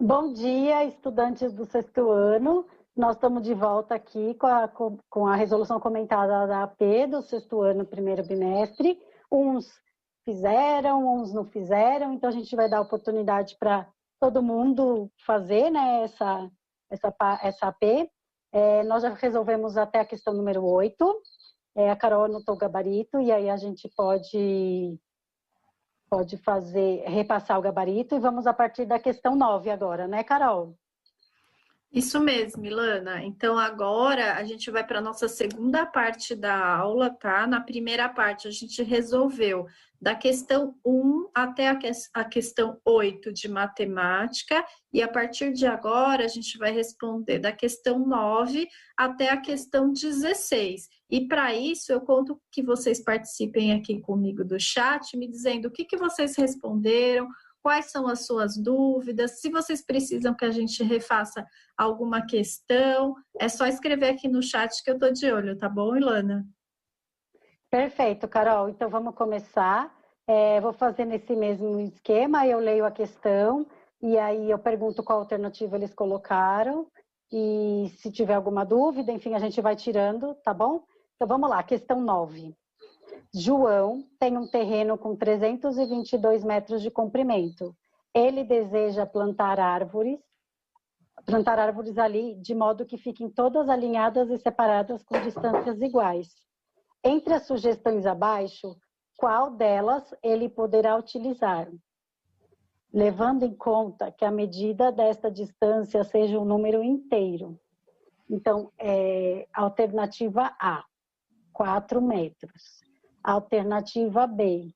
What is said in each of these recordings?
Bom dia, estudantes do sexto ano. Nós estamos de volta aqui com a resolução comentada da AP do sexto ano, primeiro bimestre. Uns fizeram, uns não fizeram, então a gente vai dar oportunidade para todo mundo fazer, né, essa AP. Nós já resolvemos até a questão número 8. A Carol anotou o gabarito e aí a gente pode repassar o gabarito e vamos a partir da questão 9 agora, né, Carol? Isso mesmo, Ilana. Então, agora a gente vai para a nossa segunda parte da aula, tá? Na primeira parte, a gente resolveu da questão 1 até a questão 8 de matemática, e a partir de agora, a gente vai responder da questão 9 até a questão 16. E para isso, eu conto que vocês participem aqui comigo do chat, me dizendo o que vocês responderam, quais são as suas dúvidas, se vocês precisam que a gente refaça alguma questão, é só escrever aqui no chat que eu tô de olho, tá bom, Ilana? Perfeito, Carol. Então vamos começar. Vou fazer nesse mesmo esquema, eu leio a questão e aí eu pergunto qual alternativa eles colocaram e se tiver alguma dúvida, enfim, a gente vai tirando, tá bom? Então vamos lá, questão 9. João tem um terreno com 322 metros de comprimento. Ele deseja plantar árvores ali de modo que fiquem todas alinhadas e separadas com distâncias iguais. Entre as sugestões abaixo, qual delas ele poderá utilizar? Levando em conta que a medida desta distância seja um número inteiro. Então, alternativa A, 4 metros. Alternativa B,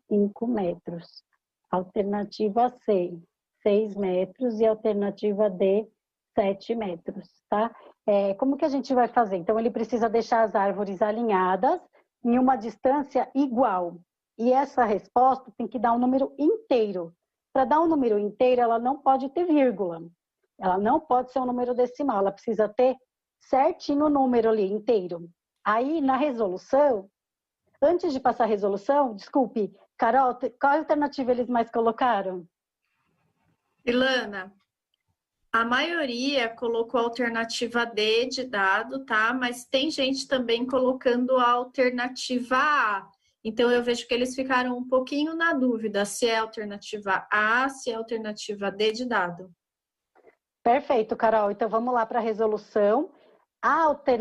5 metros. Alternativa C, 6 metros. E alternativa D, 7 metros, tá? Como que a gente vai fazer? Então, ele precisa deixar as árvores alinhadas em uma distância igual. E essa resposta tem que dar um número inteiro. Para dar um número inteiro, ela não pode ter vírgula. Ela não pode ser um número decimal. Ela precisa ter certinho o número ali, inteiro. Aí, na resolução, antes de passar a resolução, desculpe, Carol, qual alternativa eles mais colocaram? Ilana, a maioria colocou a alternativa D de dado, tá? Mas tem gente também colocando a alternativa A. Então, eu vejo que eles ficaram um pouquinho na dúvida se é a alternativa A, se é a alternativa D de dado. Perfeito, Carol. Então, vamos lá para a resolução.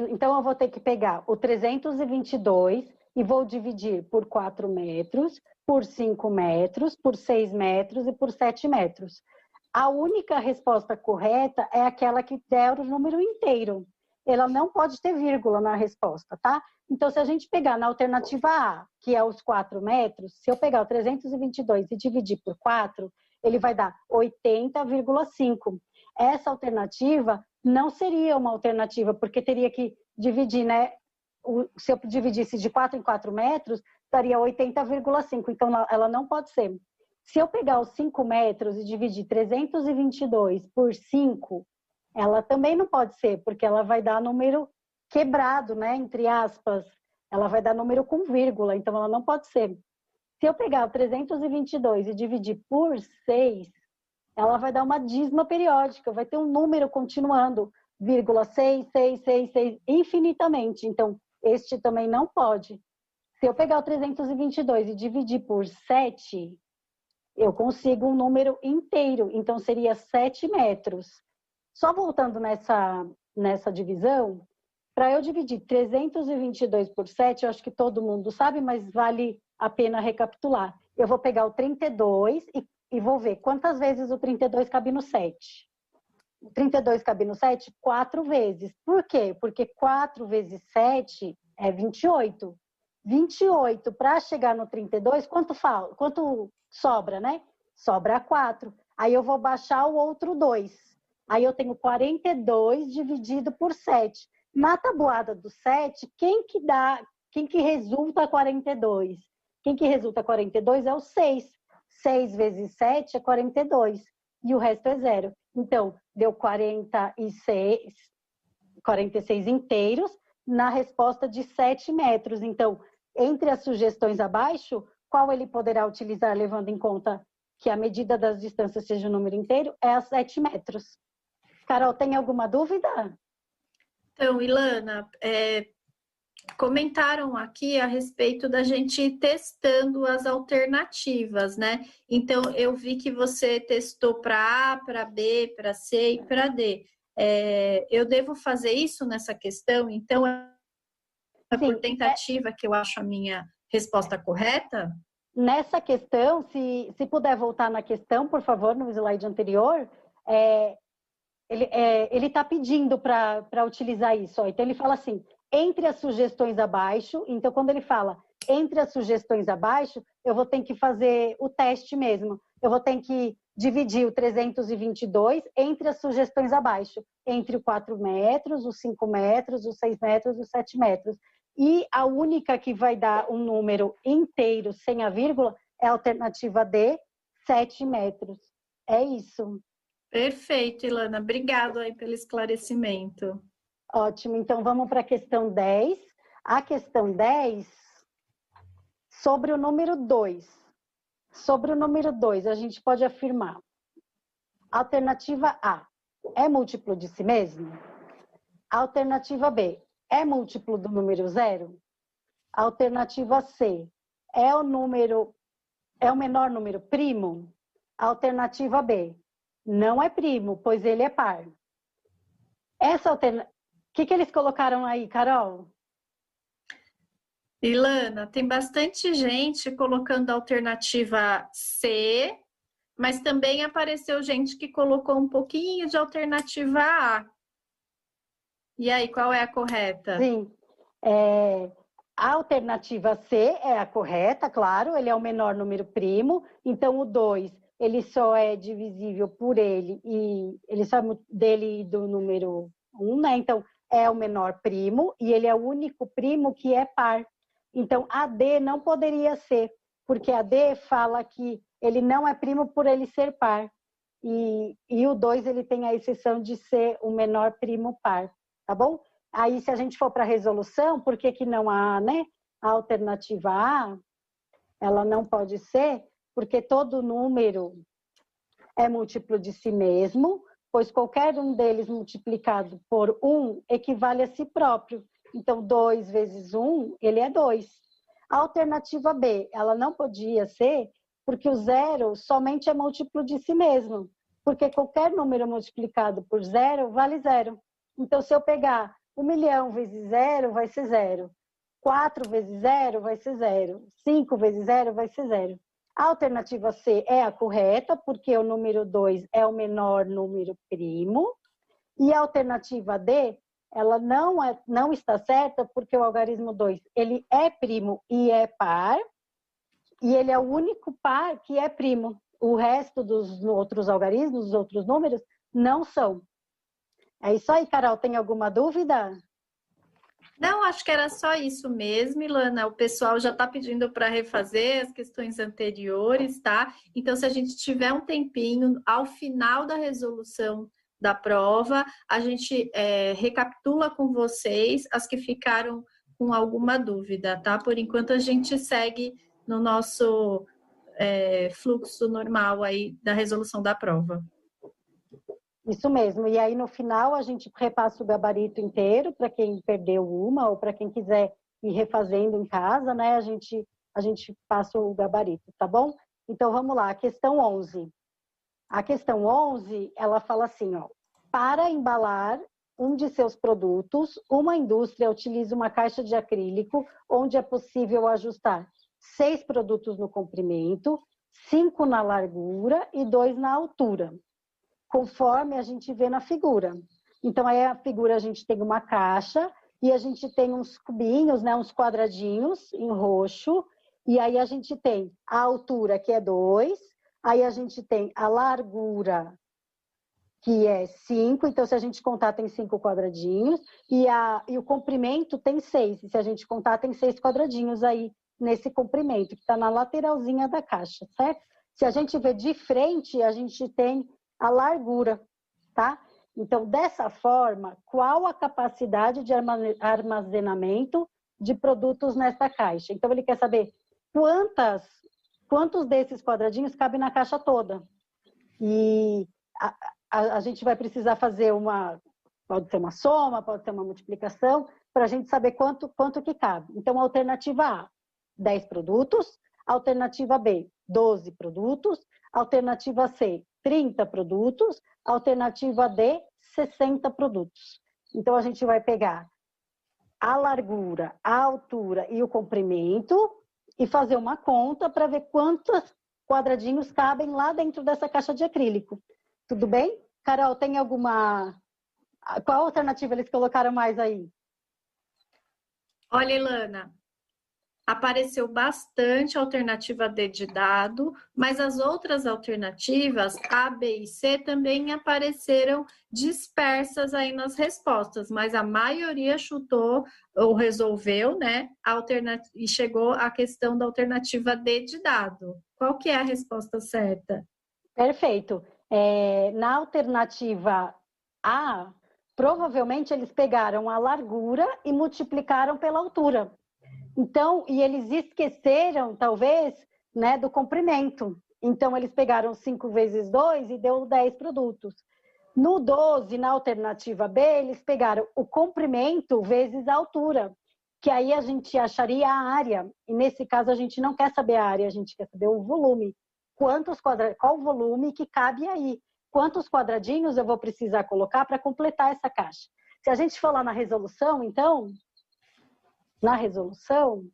Então, eu vou ter que pegar o 322 e vou dividir por 4 metros, por 5 metros, por 6 metros e por 7 metros. A única resposta correta é aquela que der o número inteiro. Ela não pode ter vírgula na resposta, tá? Então, se a gente pegar na alternativa A, que é os 4 metros, se eu pegar o 322 e dividir por 4, ele vai dar 80,5. Essa alternativa não seria uma alternativa, porque teria que dividir, né? Se eu dividisse de 4 em 4 metros, daria 80,5. Então, ela não pode ser. Se eu pegar os 5 metros e dividir 322 por 5, ela também não pode ser, porque ela vai dar número quebrado, né? Entre aspas. Ela vai dar número com vírgula, então ela não pode ser. Se eu pegar o 322 e dividir por 6, ela vai dar uma dízima periódica, vai ter um número continuando, vírgula 6, 6, 6, 6, infinitamente. Então, este também não pode. Se eu pegar o 322 e dividir por 7, eu consigo um número inteiro, então seria 7 metros. Só voltando nessa divisão, para eu dividir 322 por 7, eu acho que todo mundo sabe, mas vale a pena recapitular. Eu vou pegar o 32 e vou ver quantas vezes o 32 cabe no 7. O 32 cabe no 7 4 vezes. Por quê? Porque 4 vezes 7 é 28. 28 para chegar no 32, quanto sobra, né? Sobra 4. Aí eu vou baixar o outro 2. Aí eu tenho 42 dividido por 7. Na tabuada do 7, quem que resulta 42? Quem que resulta 42 é o 6. 6 vezes 7 é 42. E o resto é zero. Então, deu 46 inteiros na resposta de 7 metros. Então, entre as sugestões abaixo, qual ele poderá utilizar levando em conta que a medida das distâncias seja um número inteiro, é a 7 metros. Carol, tem alguma dúvida? Então, Ilana, comentaram aqui a respeito da gente ir testando as alternativas, né? Então, eu vi que você testou para A, para B, para C e para D. Eu devo fazer isso nessa questão? Então, por tentativa que eu acho a minha resposta correta? Nessa questão, se puder voltar na questão, por favor, no slide anterior, ele está pedindo para utilizar isso. Ó. Então, ele fala assim, entre as sugestões abaixo, então, quando ele fala entre as sugestões abaixo, eu vou ter que fazer o teste mesmo. Eu vou ter que dividir o 322 entre as sugestões abaixo, entre os 4 metros, os 5 metros, os 6 metros, os 7 metros. E a única que vai dar um número inteiro, sem a vírgula, é a alternativa D, 7 metros. É isso. Perfeito, Ilana. Obrigada aí pelo esclarecimento. Ótimo. Então, vamos para a questão 10. A questão 10, sobre o número 2. Sobre o número 2, a gente pode afirmar. Alternativa A, é múltiplo de si mesmo? Alternativa B, é múltiplo do número 0? Alternativa C, é o menor número primo? Alternativa B, não é primo, pois ele é par. O que eles colocaram aí, Carol? Ilana, tem bastante gente colocando a alternativa C, mas também apareceu gente que colocou um pouquinho de alternativa A. E aí, qual é a correta? Sim, a alternativa C é a correta, claro, ele é o menor número primo, então o 2, ele só é divisível por ele, e ele só é dele e do número 1, né? Então, é o menor primo, e ele é o único primo que é par. Então, a D não poderia ser, porque a D fala que ele não é primo por ele ser par. E o 2, ele tem a exceção de ser o menor primo par, tá bom? Aí, se a gente for para a resolução, por que não há, né? A alternativa A, ela não pode ser, porque todo número é múltiplo de si mesmo, pois qualquer um deles multiplicado por 1 equivale a si próprio. Então, 2 vezes 1, ele é 2. A alternativa B, ela não podia ser, porque o 0 somente é múltiplo de si mesmo, porque qualquer número multiplicado por 0 vale 0. Então, se eu pegar 1 milhão vezes 0, vai ser 0. 4 vezes 0 vai ser 0. 5 vezes 0 vai ser 0. A alternativa C é a correta, porque o número 2 é o menor número primo. E a alternativa D, ela não está certa, porque o algarismo 2, ele é primo e é par, e ele é o único par que é primo. O resto dos outros algarismos, dos outros números, não são. É isso aí, Carol. Tem alguma dúvida? Não, acho que era só isso mesmo, Ilana. O pessoal já está pedindo para refazer as questões anteriores, tá? Então, se a gente tiver um tempinho, ao final da resolução da prova, a gente recapitula com vocês as que ficaram com alguma dúvida, tá? Por enquanto, a gente segue no nosso fluxo normal aí da resolução da prova. Isso mesmo. E aí, no final, a gente repassa o gabarito inteiro para quem perdeu uma ou para quem quiser ir refazendo em casa, né? A gente passa o gabarito, tá bom? Então, vamos lá. A questão 11. A questão 11, ela fala assim, ó. Para embalar um de seus produtos, uma indústria utiliza uma caixa de acrílico onde é possível ajustar 6 produtos no comprimento, 5 na largura e 2 na altura, conforme a gente vê na figura. Então, aí a figura a gente tem uma caixa e a gente tem uns cubinhos, né, uns quadradinhos em roxo, e aí a gente tem a altura, que é 2, aí a gente tem a largura, que é 5, então se a gente contar tem 5 quadradinhos, e o comprimento tem 6, e se a gente contar tem 6 quadradinhos aí nesse comprimento, que está na lateralzinha da caixa, certo? Se a gente vê de frente, a gente tem a largura, tá? Então, dessa forma, qual a capacidade de armazenamento de produtos nessa caixa? Então, ele quer saber quantas quantos desses quadradinhos cabem na caixa toda. E a gente vai precisar fazer pode ser uma soma, pode ser uma multiplicação, para a gente saber quanto que cabe. Então, alternativa A, 10 produtos. Alternativa B, 12 produtos. Alternativa C, 30 produtos. Alternativa D, 60 produtos. Então, a gente vai pegar a largura, a altura e o comprimento e fazer uma conta para ver quantos quadradinhos cabem lá dentro dessa caixa de acrílico. Tudo bem? Carol, tem alguma... Qual alternativa eles colocaram mais aí? Olha, Ilana, apareceu bastante a alternativa D de dado, mas as outras alternativas, A, B e C, também apareceram dispersas aí nas respostas, mas a maioria chutou ou resolveu, né? E chegou à questão da alternativa D de dado. Qual que é a resposta certa? Perfeito. Na alternativa A, provavelmente eles pegaram a largura e multiplicaram pela altura. Então, e eles esqueceram, talvez, né, do comprimento. Então, eles pegaram 5 vezes 2 e deu 10 produtos. No 12, na alternativa B, eles pegaram o comprimento vezes a altura, que aí a gente acharia a área. E nesse caso, a gente não quer saber a área, a gente quer saber o volume. Qual o volume que cabe aí? Quantos quadradinhos eu vou precisar colocar para completar essa caixa? Se a gente for lá na resolução, então, na resolução,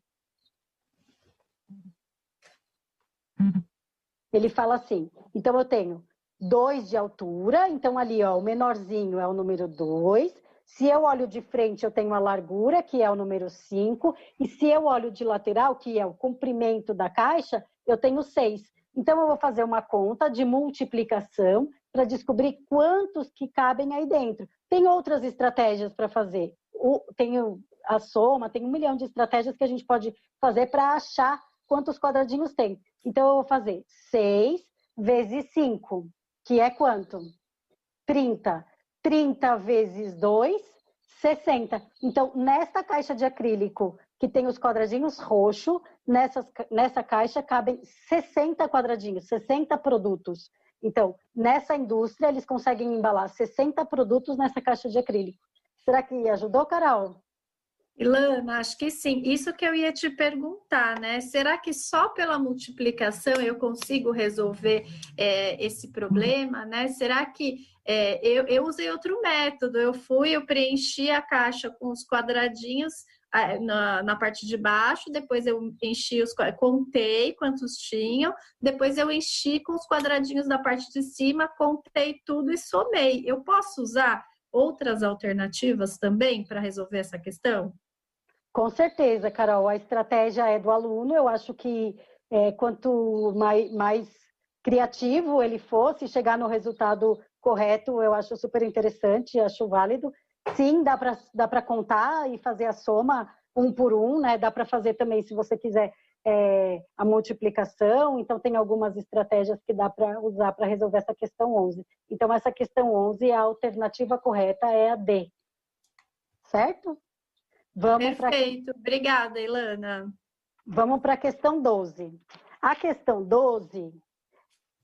ele fala assim, então eu tenho 2 de altura, então ali ó, o menorzinho é o número 2, se eu olho de frente eu tenho a largura, que é o número 5, e se eu olho de lateral, que é o comprimento da caixa, eu tenho 6. Então eu vou fazer uma conta de multiplicação para descobrir quantos que cabem aí dentro. Tem outras estratégias para fazer. Tenho a soma, tem 1 milhão de estratégias que a gente pode fazer para achar quantos quadradinhos tem. Então, eu vou fazer 6 vezes 5, que é quanto? 30. 30 vezes 2, 60. Então, nesta caixa de acrílico, que tem os quadradinhos roxo, nessa caixa cabem 60 quadradinhos, 60 produtos. Então, nessa indústria, eles conseguem embalar 60 produtos nessa caixa de acrílico. Será que ajudou, Carol? Ilana, acho que sim. Isso que eu ia te perguntar, né? Será que só pela multiplicação eu consigo resolver esse problema, né? Será que eu usei outro método? Eu preenchi a caixa com os quadradinhos na parte de baixo, depois eu enchi contei quantos tinham, depois eu enchi com os quadradinhos da parte de cima, contei tudo e somei. Eu posso usar outras alternativas também para resolver essa questão? Com certeza, Carol. A estratégia é do aluno. Eu acho que quanto mais criativo ele fosse, chegar no resultado correto, eu acho super interessante, acho válido. Sim, dá para contar e fazer a soma um por um, né? Dá para fazer também, se você quiser, a multiplicação. Então, tem algumas estratégias que dá para usar para resolver essa questão 11. Então, essa questão 11, a alternativa correta é a D. Certo? Perfeito. Obrigada, Ilana. Vamos para a questão 12. A questão 12,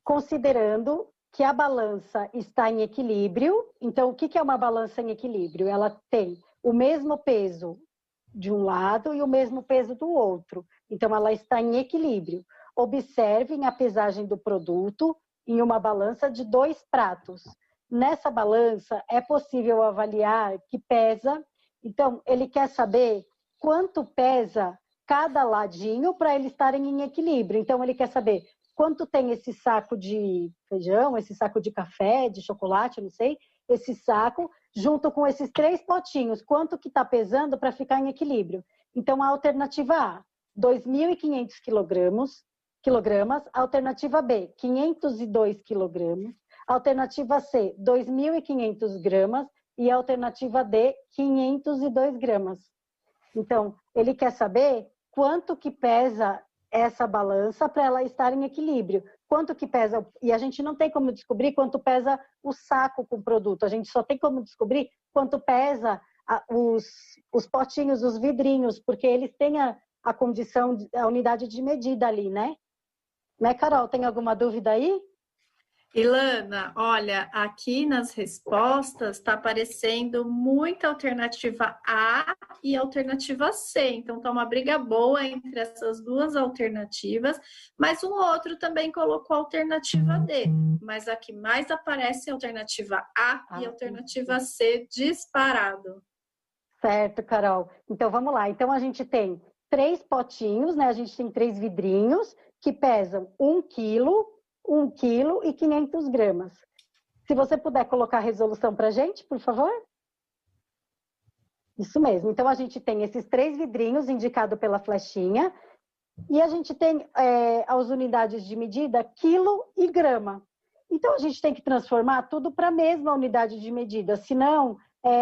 considerando que a balança está em equilíbrio, então o que é uma balança em equilíbrio? Ela tem o mesmo peso de um lado e o mesmo peso do outro. Então ela está em equilíbrio. Observem a pesagem do produto em uma balança de 2 pratos. Nessa balança é possível avaliar que pesa. Então, ele quer saber quanto pesa cada ladinho para eles estarem em equilíbrio. Então, ele quer saber quanto tem esse saco de feijão, esse saco de café, de chocolate, não sei, esse saco, junto com esses 3 potinhos, quanto que está pesando para ficar em equilíbrio. Então, a alternativa A, 2.500 quilogramas. Alternativa B, 502 quilogramas. Alternativa C, 2.500 gramas. E a alternativa D, 502 gramas. Então, ele quer saber quanto que pesa essa balança para ela estar em equilíbrio. Quanto que pesa, e a gente não tem como descobrir quanto pesa o saco com o produto, a gente só tem como descobrir quanto pesa os potinhos, os vidrinhos, porque eles têm a condição, a unidade de medida ali, né? Né, Carol? Tem alguma dúvida aí? Ilana, olha, aqui nas respostas está aparecendo muita alternativa A e alternativa C. Então, está uma briga boa entre essas duas alternativas, mas um outro também colocou a alternativa D. Mas a que mais aparece é a alternativa A e a alternativa C disparado. Certo, Carol. Então, vamos lá. Então, a gente tem 3 potinhos, né? A gente tem 3 vidrinhos que pesam 1 quilo, 1 quilo e 500 gramas. Se você puder colocar a resolução para a gente, por favor. Isso mesmo. Então, a gente tem esses 3 vidrinhos indicado pela flechinha e a gente tem as unidades de medida quilo e grama. Então, a gente tem que transformar tudo para a mesma unidade de medida, senão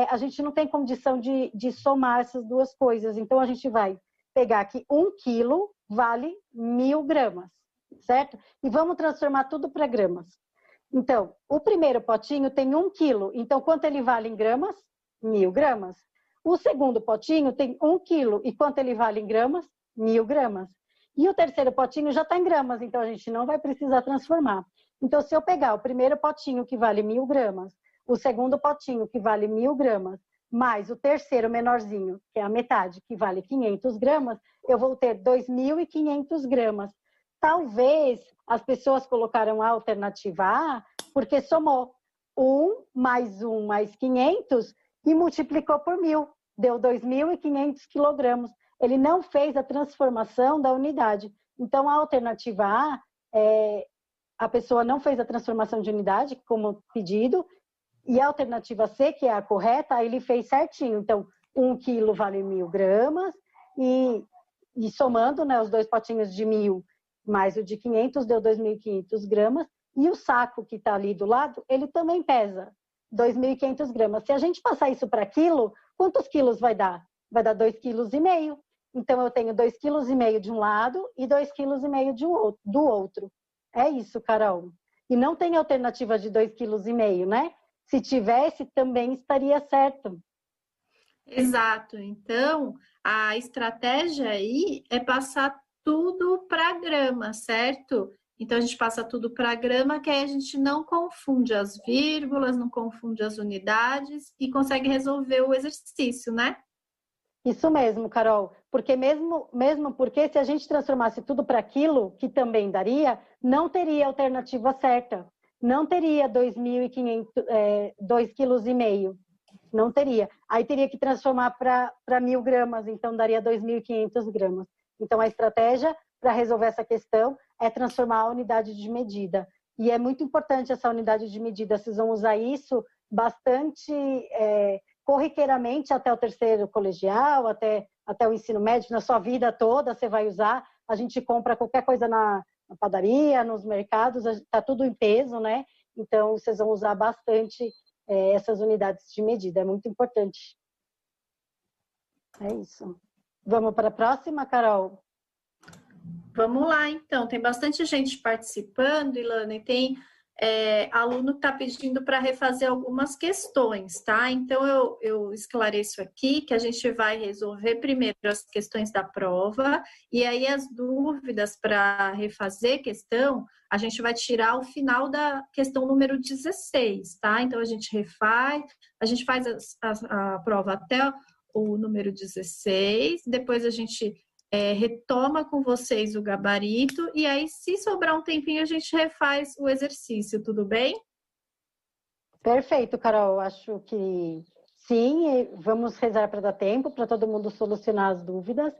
a gente não tem condição de somar essas duas coisas. Então, a gente vai pegar aqui 1 quilo vale 1.000 gramas, certo? E vamos transformar tudo para gramas. Então, o primeiro potinho tem 1 quilo. Então, quanto ele vale em gramas? 1.000 gramas. O segundo potinho tem 1 quilo. E quanto ele vale em gramas? 1.000 gramas. E o terceiro potinho já está em gramas, então a gente não vai precisar transformar. Então, se eu pegar o primeiro potinho que vale 1.000 gramas, o segundo potinho que vale 1.000 gramas, mais o terceiro menorzinho, que é a metade, que vale 500 gramas, eu vou ter 2.500 gramas. Talvez as pessoas colocaram a alternativa A porque somou 1 mais 500 e multiplicou por 1.000. Deu 2.500 quilogramos. Ele não fez a transformação da unidade. Então, a alternativa A, a pessoa não fez a transformação de unidade, como pedido, e a alternativa C, que é a correta, ele fez certinho. Então, 1 quilo vale 1.000 gramas, e somando, né, os 2 potinhos de 1.000 mais o de 500, deu 2.500 gramas, e o saco que está ali do lado, ele também pesa 2.500 gramas. Se a gente passar isso para quilo, quantos quilos vai dar? Vai dar 2,5 kg. Então, eu tenho 2,5 kg de um lado e 2,5 kg do outro. É isso, Carol. E não tem alternativa de 2,5 kg, né? Se tivesse, também estaria certo. Exato. Então, a estratégia aí é passar tudo para grama, certo? Então, a gente passa tudo para grama, que aí a gente não confunde as vírgulas, não confunde as unidades e consegue resolver o exercício, né? Isso mesmo, Carol. Porque mesmo porque se a gente transformasse tudo para quilo, que também daria, não teria alternativa certa. Não teria 2.500, 2,5 kg. Não teria. Aí teria que transformar para 1.000 gramas, então daria 2.500 gramas. Então, a estratégia para resolver essa questão é transformar a unidade de medida. E é muito importante essa unidade de medida. Vocês vão usar isso bastante corriqueiramente até o terceiro colegial, até o ensino médio, na sua vida toda você vai usar. A gente compra qualquer coisa na padaria, nos mercados, está tudo em peso, né? Então, vocês vão usar bastante essas unidades de medida. É muito importante. É isso. Vamos para a próxima, Carol? Vamos lá, então. Tem bastante gente participando, Ilana, e tem aluno que está pedindo para refazer algumas questões, tá? Então, eu esclareço aqui que a gente vai resolver primeiro as questões da prova, e aí as dúvidas para refazer questão, a gente vai tirar ao final da questão número 16, tá? Então, a gente faz a prova até o número 16, depois a gente retoma com vocês o gabarito e aí, se sobrar um tempinho, a gente refaz o exercício, tudo bem? Perfeito, Carol. Acho que sim. Vamos rezar para dar tempo, para todo mundo solucionar as dúvidas.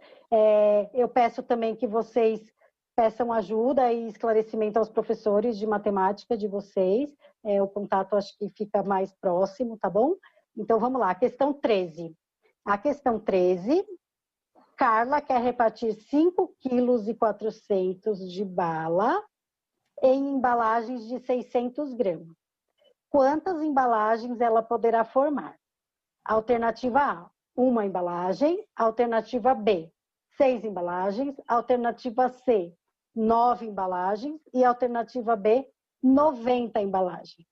Eu peço também que vocês peçam ajuda e esclarecimento aos professores de matemática de vocês. O contato acho que fica mais próximo, tá bom? Então, vamos lá. Questão 13. A questão 13... Carla quer repartir 5,4 kg de bala em embalagens de 600 gramas. Quantas embalagens ela poderá formar? Alternativa A, 1 embalagem. Alternativa B, 6 embalagens. Alternativa C, 9 embalagens. E alternativa B, 90 embalagens.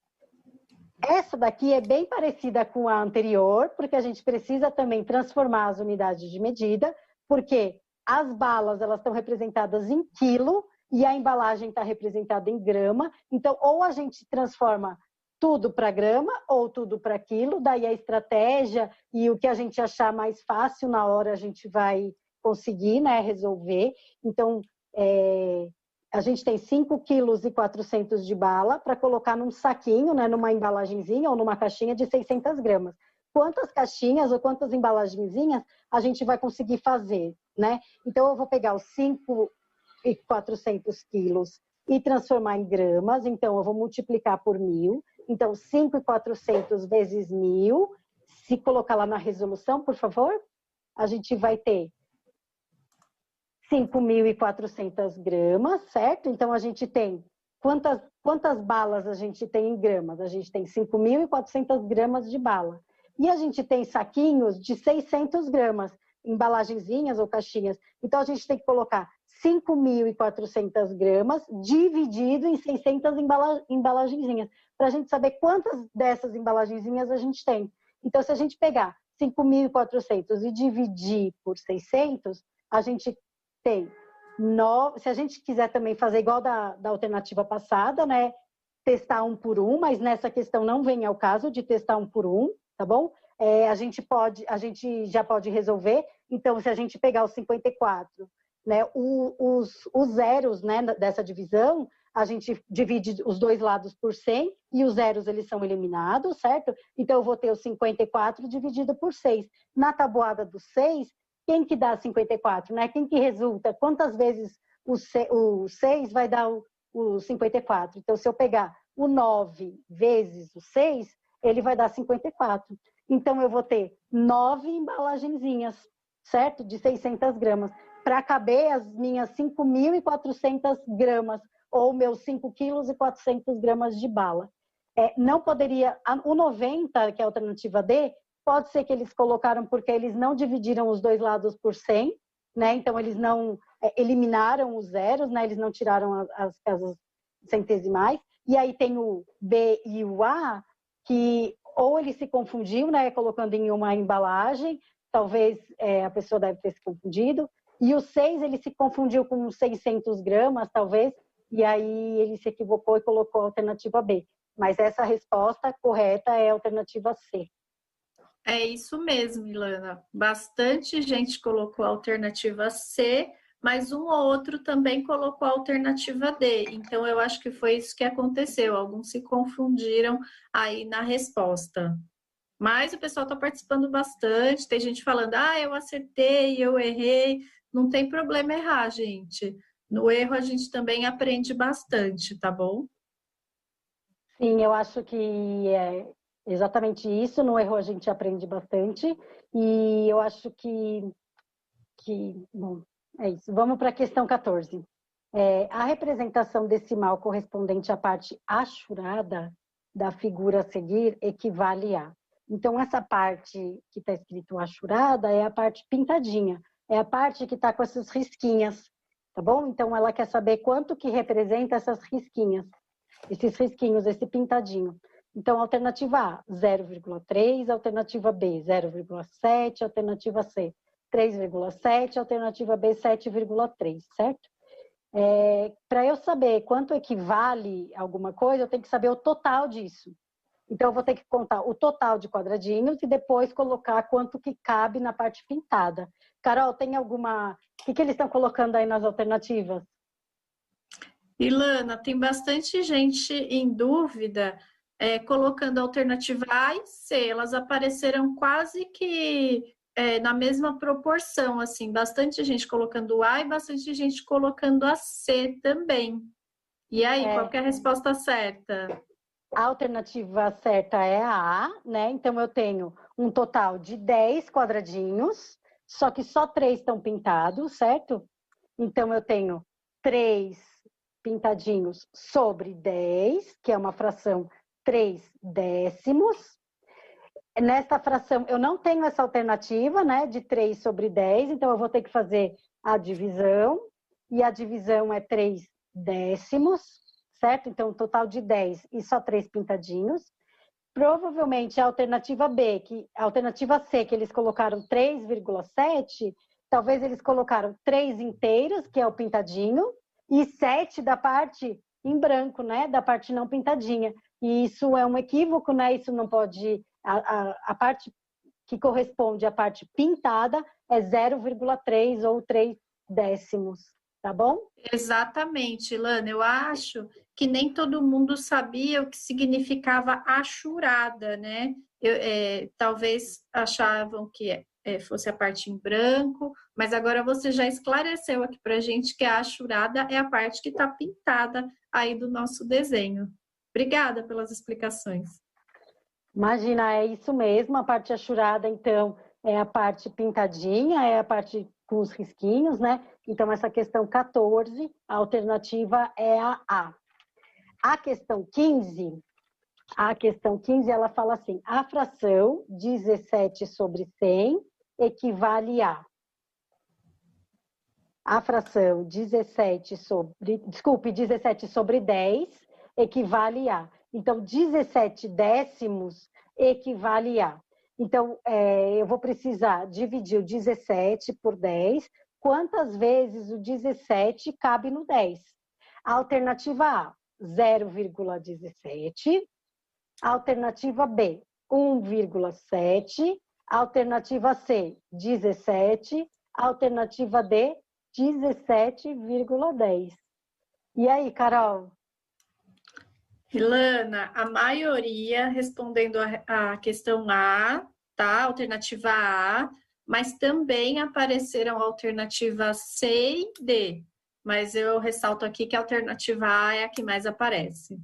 Essa daqui é bem parecida com a anterior, porque a gente precisa também transformar as unidades de medida, porque as balas elas estão representadas em quilo e a embalagem está representada em grama. Então, ou a gente transforma tudo para grama ou tudo para quilo, daí a estratégia e o que a gente achar mais fácil na hora a gente vai conseguir, né, resolver. Então, a gente tem 5,4 kg de bala para colocar num saquinho, né, numa embalagenzinha ou numa caixinha de 600 gramas. Quantas caixinhas ou quantas embalagenzinhas a gente vai conseguir fazer, né? Então, eu vou pegar os 5,4 quilos e transformar em gramas. Então, eu vou multiplicar por 1.000. Então, 5,400 vezes 1.000. Se colocar lá na resolução, por favor, a gente vai ter 5.400 gramas, certo? Então, a gente tem... Quantas balas a gente tem em gramas? A gente tem 5.400 gramas de bala. E a gente tem saquinhos de 600 gramas, embalagenzinhas ou caixinhas. Então, a gente tem que colocar 5.400 gramas dividido em 600 embalagenzinhas, para a gente saber quantas dessas embalagenzinhas a gente tem. Então, se a gente pegar 5.400 e dividir por 600, a gente tem... Se a gente quiser também fazer igual da alternativa passada, né? Testar um por um, mas nessa questão não vem ao caso de testar um por um, tá bom? A gente já pode resolver. Então, se a gente pegar os 54, né, os zeros, né, dessa divisão, a gente divide os dois lados por 100 e os zeros eles são eliminados, certo? Então, eu vou ter o 54 dividido por 6. Na tabuada do 6, quem que dá 54, né? Quem que resulta? Quantas vezes o 6 vai dar o 54? Então, se eu pegar o 9 vezes o 6, ele vai dar 54. Então, eu vou ter 9 embalagenzinhas, certo? De 600 gramas, para caber as minhas 5.400 gramas, ou meus 5,4 kg de bala. Não poderia... O 90, que é a alternativa D, pode ser que eles colocaram porque eles não dividiram os dois lados por 100, né? Então, eles não eliminaram os zeros, né? Eles não tiraram as casas centesimais. E aí tem o B e o A, que ou ele se confundiu, né? Colocando em uma embalagem, talvez a pessoa deve ter se confundido. E o 6, ele se confundiu com 600 gramas, talvez, e aí ele se equivocou e colocou a alternativa B. Mas essa resposta correta é a alternativa C. É isso mesmo, Ilana. Bastante gente colocou a alternativa C, mas um ou outro também colocou a alternativa D. Então, eu acho que foi isso que aconteceu. Alguns se confundiram aí na resposta. Mas o pessoal está participando bastante. Tem gente falando, eu acertei, eu errei. Não tem problema errar, gente. No erro, a gente também aprende bastante, tá bom? Sim, eu acho que é exatamente isso. No erro a gente aprende bastante. E eu acho que bom, é isso. Vamos para a questão 14. A representação decimal correspondente à parte achurada da figura a seguir equivale a... Então, essa parte que está escrito achurada é a parte pintadinha. É a parte que está com essas risquinhas, tá bom? Então, ela quer saber quanto que representa essas risquinhas. Esses risquinhos, esse pintadinho. Então, alternativa A, 0,3, alternativa B, 0,7, alternativa C, 3,7, alternativa B, 7,3, certo? Para eu saber quanto equivale alguma coisa, eu tenho que saber o total disso. Então, eu vou ter que contar o total de quadradinhos e depois colocar quanto que cabe na parte pintada. Carol, tem alguma... O que eles estão colocando aí nas alternativas? Ilana, tem bastante gente em dúvida, colocando a alternativa A e C. Elas apareceram quase que na mesma proporção, assim, bastante gente colocando A e bastante gente colocando a C também. E aí, qual que é a resposta certa? A alternativa certa é a A, né? Então, eu tenho um total de 10 quadradinhos, só que só 3 estão pintados, certo? Então, eu tenho 3 pintadinhos sobre 10, que é uma fração 3 décimos. Nesta fração, eu não tenho essa alternativa, né, de 3 sobre 10, então eu vou ter que fazer a divisão, e a divisão é 3 décimos, certo? Então, um total de 10 e só 3 pintadinhos. Provavelmente a alternativa B, a alternativa C, que eles colocaram 3,7, talvez eles colocaram 3 inteiros, que é o pintadinho, e 7 da parte em branco, né? Da parte não pintadinha. E isso é um equívoco, né? Isso não pode... A parte que corresponde à parte pintada é 0,3 ou 3 décimos, tá bom? Exatamente, Ilana. Eu acho que nem todo mundo sabia o que significava achurada, né? Talvez achavam que fosse a parte em branco, mas agora você já esclareceu aqui para a gente que a achurada é a parte que está pintada aí do nosso desenho. Obrigada pelas explicações. Imagina, é isso mesmo, a parte achurada, então, é a parte pintadinha, é a parte com os risquinhos, né? Então, essa questão 14, a alternativa é a A. A questão 15, ela fala assim, a fração 17 sobre 100 equivale a... A fração 17 sobre 10 equivale a... Então, 17 décimos equivale a... Então, eu vou precisar dividir o 17 por 10. Quantas vezes o 17 cabe no 10? A alternativa A, 0,17. A alternativa B, 1,7. A alternativa C, 17. A alternativa D, 17,10. E aí, Carol? Ilana, a maioria respondendo a questão A, tá? Alternativa A, mas também apareceram alternativa C e D. Mas eu ressalto aqui que a alternativa A é a que mais aparece.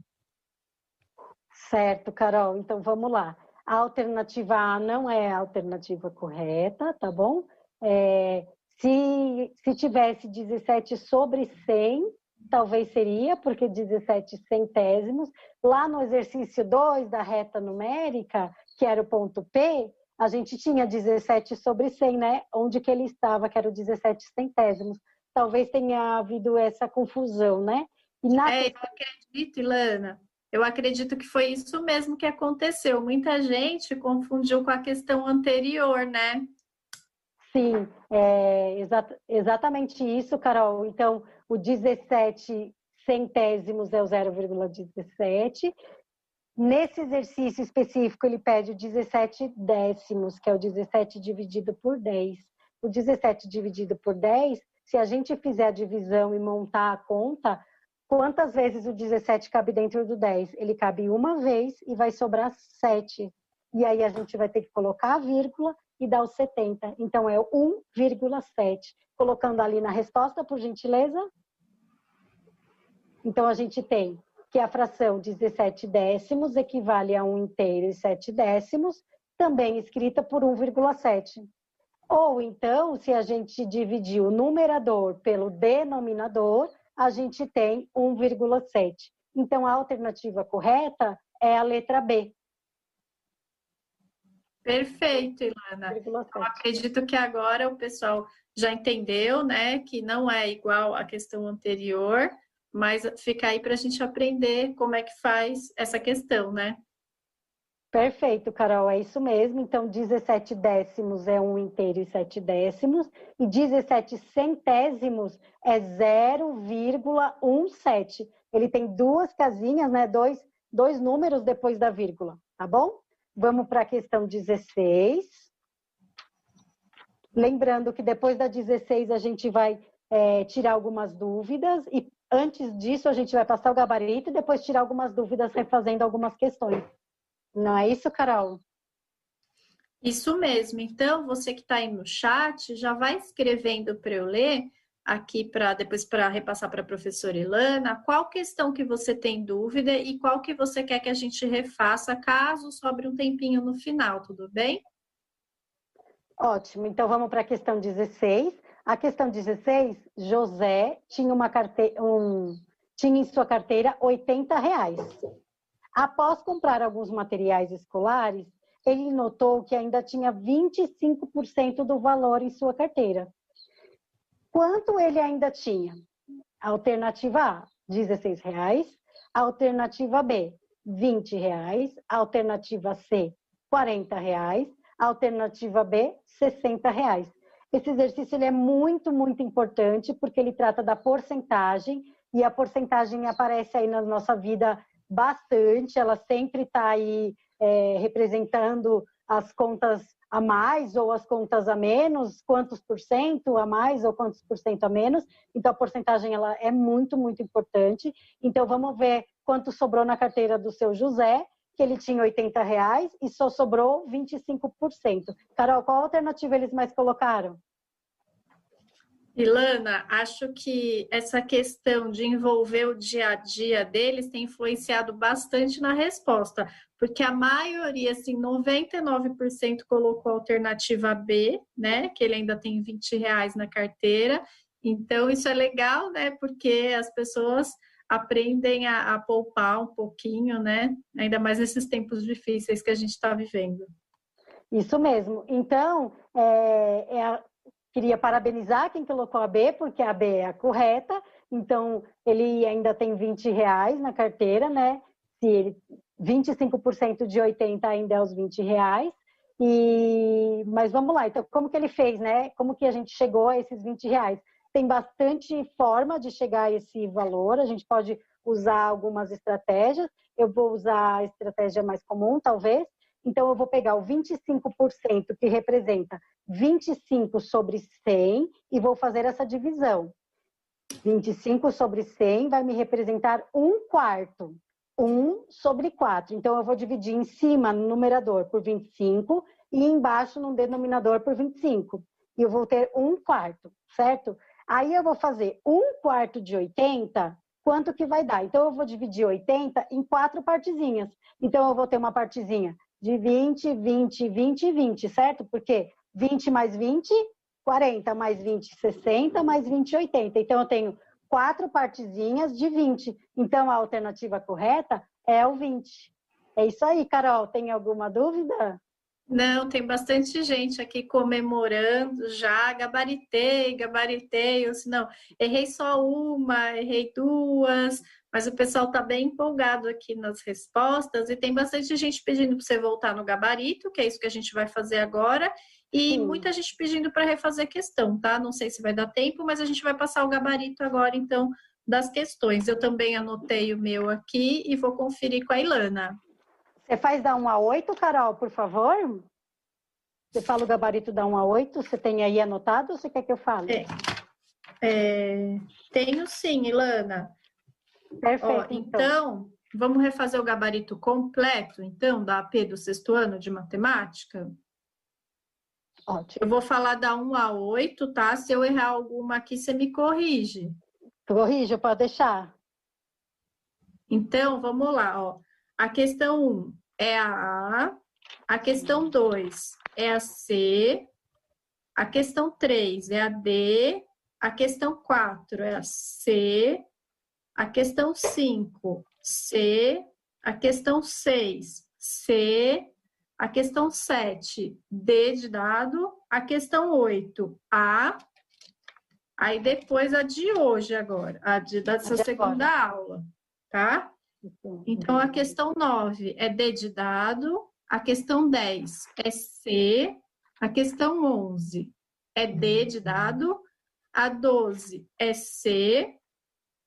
Certo, Carol. Então, vamos lá. A alternativa A não é a alternativa correta, tá bom? Se tivesse 17 sobre 100, talvez seria, porque 17 centésimos. Lá no exercício 2 da reta numérica, que era o ponto P, a gente tinha 17 sobre 100, né? Onde que ele estava, que era o 17 centésimos. Talvez tenha havido essa confusão, né? Eu acredito, Ilana. Eu acredito que foi isso mesmo que aconteceu. Muita gente confundiu com a questão anterior, né? Sim, exatamente isso, Carol. Então, o 17 centésimos é o 0,17. Nesse exercício específico, ele pede o 17 décimos, que é o 17 dividido por 10. O 17 dividido por 10, se a gente fizer a divisão e montar a conta, quantas vezes o 17 cabe dentro do 10? Ele cabe uma vez e vai sobrar 7. E aí a gente vai ter que colocar a vírgula e dar os 70. Então, é o 1,7. Colocando ali na resposta, por gentileza. Então, a gente tem que a fração 17 décimos equivale a 1 inteiro e 7 décimos, também escrita por 1,7. Ou então, se a gente dividir o numerador pelo denominador, a gente tem 1,7. Então, a alternativa correta é a letra B. Perfeito, Ilana. Eu acredito que agora o pessoal já entendeu, né, que não é igual à questão anterior, mas fica aí para a gente aprender como é que faz essa questão, né? Perfeito, Carol, é isso mesmo. Então, 17 décimos é 1 inteiro e 7 décimos, e 17 centésimos é 0,17. Ele tem duas casinhas, né? Dois números depois da vírgula, tá bom? Vamos para a questão 16. Lembrando que depois da 16 a gente vai tirar algumas dúvidas, e antes disso a gente vai passar o gabarito e depois tirar algumas dúvidas refazendo algumas questões. Não é isso, Carol? Isso mesmo. Então, você que está aí no chat, já vai escrevendo para eu ler aqui depois para repassar para a professora Ilana qual questão que você tem dúvida e qual que você quer que a gente refaça, caso sobre um tempinho no final, tudo bem? Ótimo. Então, vamos para a questão 16. A questão 16, José tinha tinha em sua carteira R$80. Após comprar alguns materiais escolares, ele notou que ainda tinha 25% do valor em sua carteira. Quanto ele ainda tinha? Alternativa A, R$16. Alternativa B, R$20. Alternativa C, R$40. Alternativa B, R$60. Esse exercício ele é muito, muito importante, porque ele trata da porcentagem, e a porcentagem aparece aí na nossa vida bastante, ela sempre está aí representando as contas a mais ou as contas a menos, quantos por cento a mais ou quantos por cento a menos. Então, a porcentagem ela é muito, muito importante. Então, vamos ver quanto sobrou na carteira do seu José, que ele tinha R$80 e só sobrou 25%. Carol, qual alternativa eles mais colocaram? Ilana, acho que essa questão de envolver o dia a dia deles tem influenciado bastante na resposta, porque a maioria, assim, 99% colocou a alternativa B, né? Que ele ainda tem R$20 na carteira. Então, isso é legal, né? Porque as pessoas aprendem a poupar um pouquinho, né? Ainda mais nesses tempos difíceis que a gente está vivendo. Isso mesmo. Então, queria parabenizar quem colocou a B, porque a B é a correta. Então, ele ainda tem R$20 na carteira, né? Se ele, 25% de 80 ainda é os R$20. Mas vamos lá, então, como que ele fez, né? Como que a gente chegou a esses R$20? Tem bastante forma de chegar a esse valor, a gente pode usar algumas estratégias. Eu vou usar a estratégia mais comum, talvez. Então, eu vou pegar o 25%, que representa 25 sobre 100, e vou fazer essa divisão. 25 sobre 100 vai me representar 1/4. 1 sobre 4. Então, eu vou dividir em cima, no numerador, por 25, e embaixo, no denominador, por 25. E eu vou ter 1/4, certo? Aí, eu vou fazer 1/4 de 80, quanto que vai dar? Então, eu vou dividir 80 em 4 partezinhas. Então, eu vou ter uma partezinha de 20, 20, 20 e 20, certo? Porque 20 mais 20, 40 mais 20, 60, mais 20, 80. Então, eu tenho 4 partezinhas de 20. Então, a alternativa correta é o 20. É isso aí, Carol. Tem alguma dúvida? Não, tem bastante gente aqui comemorando já, gabaritei, ou se não, errei só uma, errei duas, mas o pessoal está bem empolgado aqui nas respostas e tem bastante gente pedindo para você voltar no gabarito, que é isso que a gente vai fazer agora, e muita gente pedindo para refazer questão, tá? Não sei se vai dar tempo, mas a gente vai passar o gabarito agora, então, das questões. Eu também anotei o meu aqui e vou conferir com a Ilana. Você faz da 1 a 8, Carol, por favor? Você fala o gabarito da 1 a 8? Você tem aí anotado ou você quer que eu fale? Tenho sim, Ilana. Perfeito. Então, vamos refazer o gabarito completo, então, da AP do 6º ano de matemática? Ótimo. Eu vou falar da 1 a 8, tá? Se eu errar alguma aqui, você me corrige. Corrige, pode deixar. Então, vamos lá, ó. A questão 1 é a A questão 2 é a C, a questão 3 é a D, a questão 4 é a C, a questão 5, C, a questão 6, C, a questão 7, D de dado, a questão 8, A, aí depois a de hoje agora, dessa segunda aula, tá? Então, a questão 9 é D de dado, a questão 10 é C, a questão 11 é D de dado, a 12 é C,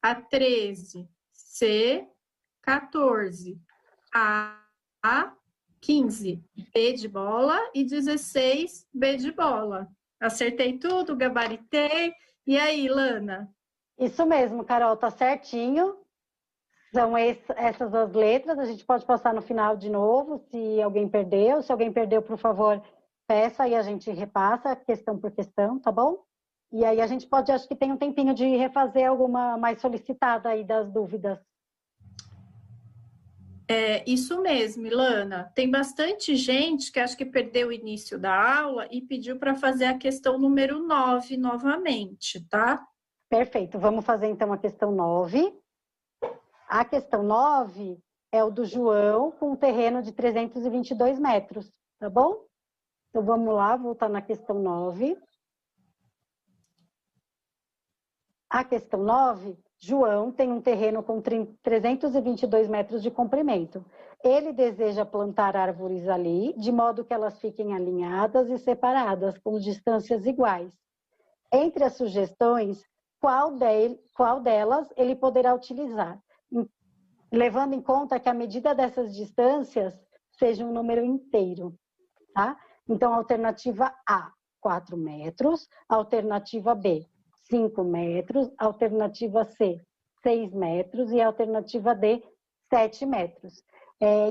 a 13, C, 14, A, 15, B de bola e 16, B de bola. Acertei tudo, gabaritei. E aí, Lana? Isso mesmo, Carol, tá certinho. São essas as letras, a gente pode passar no final de novo, se alguém perdeu. Se alguém perdeu, por favor, peça e a gente repassa questão por questão, tá bom? E aí a gente pode, acho que tem um tempinho de refazer alguma mais solicitada aí das dúvidas. É isso mesmo, Ilana. Tem bastante gente que acho que perdeu o início da aula e pediu para fazer a questão número 9 novamente, tá? Perfeito, vamos fazer então a questão 9. A questão 9 é o do João com um terreno de 322 metros, tá bom? Então vamos lá, voltar na questão 9. A questão 9, João tem um terreno com 322 metros de comprimento. Ele deseja plantar árvores ali, de modo que elas fiquem alinhadas e separadas, com distâncias iguais. Entre as sugestões, qual delas ele poderá utilizar, levando em conta que a medida dessas distâncias seja um número inteiro, tá? Então, alternativa A, 4 metros, alternativa B, 5 metros, alternativa C, 6 metros e alternativa D, 7 metros.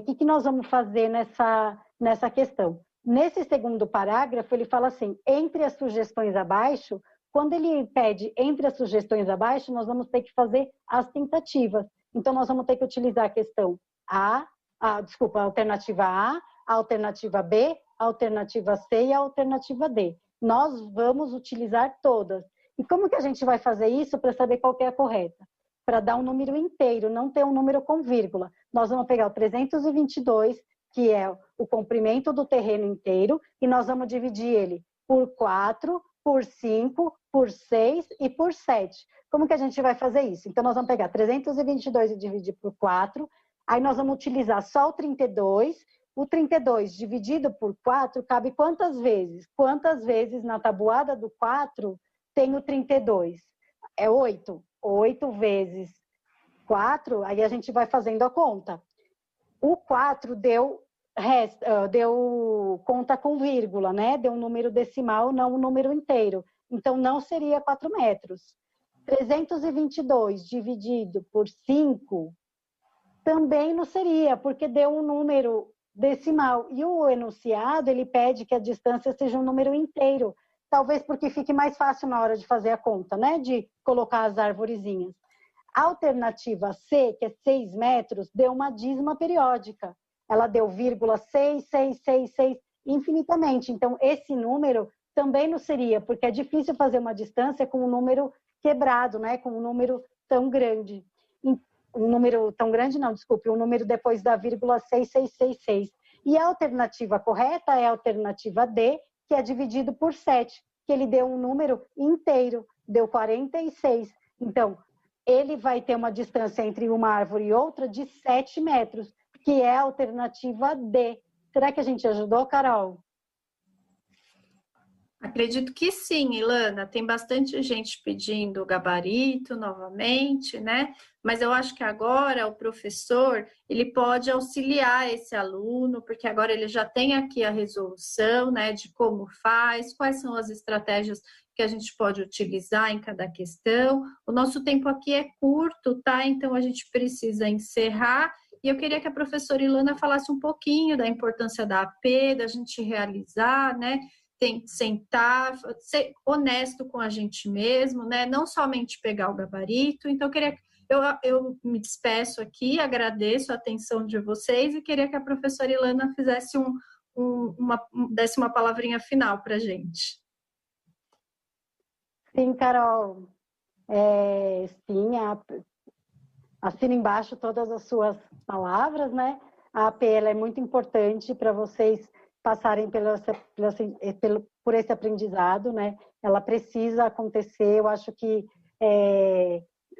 O que nós vamos fazer nessa questão? Nesse segundo parágrafo, ele fala assim, entre as sugestões abaixo, quando ele pede entre as sugestões abaixo, nós vamos ter que fazer as tentativas. Então, nós vamos ter que utilizar a questão a alternativa A, a alternativa B, a alternativa C e a alternativa D. Nós vamos utilizar todas. E como que a gente vai fazer isso para saber qual que é a correta? Para dar um número inteiro, não ter um número com vírgula. Nós vamos pegar o 322, que é o comprimento do terreno inteiro, e nós vamos dividir ele por 4, por 5, por 6 e por 7. Como que a gente vai fazer isso? Então, nós vamos pegar 322 e dividir por 4, aí nós vamos utilizar só o 32, o 32 dividido por 4 cabe quantas vezes? Quantas vezes na tabuada do 4 tem o 32? É 8. 8 vezes 4, aí a gente vai fazendo a conta. O 4 deu conta com vírgula, né? Deu um número decimal, não um número inteiro. Então, não seria 4 metros. 322 dividido por 5 também não seria, porque deu um número decimal. E o enunciado, ele pede que a distância seja um número inteiro. Talvez porque fique mais fácil na hora de fazer a conta, né? De colocar as arvorezinhas. A alternativa C, que é 6 metros, deu uma dízima periódica. Ela deu vírgula 6, 6, 6, 6, infinitamente. Então, esse número também não seria, porque é difícil fazer uma distância com um número quebrado, né? Com um número tão grande. Um número tão grande, não, desculpe, um número depois da vírgula 6666. E a alternativa correta é a alternativa D, que é dividido por 7, que ele deu um número inteiro, deu 46. Então, ele vai ter uma distância entre uma árvore e outra de 7 metros, que é a alternativa D. Será que a gente ajudou, Carol? Acredito que sim, Ilana. Tem bastante gente pedindo o gabarito novamente, né? Mas eu acho que agora o professor, ele pode auxiliar esse aluno, porque agora ele já tem aqui a resolução, né, de como faz, quais são as estratégias que a gente pode utilizar em cada questão. O nosso tempo aqui é curto, tá? Então a gente precisa encerrar. E eu queria que a professora Ilana falasse um pouquinho da importância da AP, da gente realizar, né? Tem que sentar, ser honesto com a gente mesmo, né? Não somente pegar o gabarito. Então, eu me despeço aqui, agradeço a atenção de vocês e queria que a professora Ilana fizesse desse uma palavrinha final para a gente. Sim, Carol. Sim, assina embaixo todas as suas palavras, né? A AP ela é muito importante para vocês passarem por esse aprendizado, né? Ela precisa acontecer. Eu acho que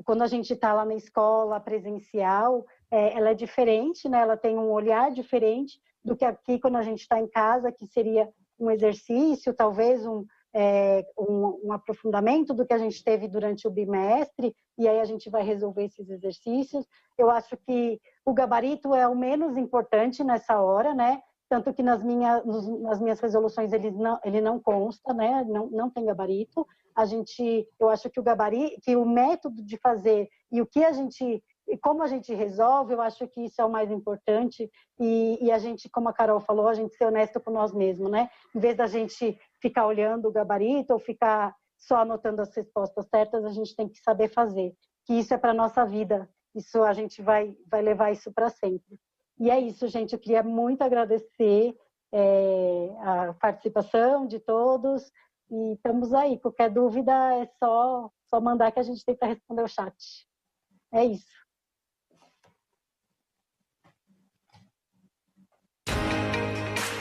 quando a gente está lá na escola presencial, ela é diferente, né? Ela tem um olhar diferente do que aqui quando a gente está em casa, que seria um exercício, talvez um aprofundamento do que a gente teve durante o bimestre, e aí a gente vai resolver esses exercícios. Eu acho que o gabarito é o menos importante nessa hora, né? Tanto que nas minhas resoluções ele não consta, né? Não tem gabarito. Eu acho que o método de fazer e como a gente resolve, eu acho que isso é o mais importante. E a gente, como a Carol falou, a gente ser honesto com nós mesmos, né? Em vez da gente ficar olhando o gabarito ou ficar só anotando as respostas certas, a gente tem que saber fazer. Que isso é para nossa vida. Isso a gente vai levar isso para sempre. E é isso, gente. Eu queria muito agradecer a participação de todos. E estamos aí. Qualquer dúvida é só mandar que a gente tenta responder o chat. É isso.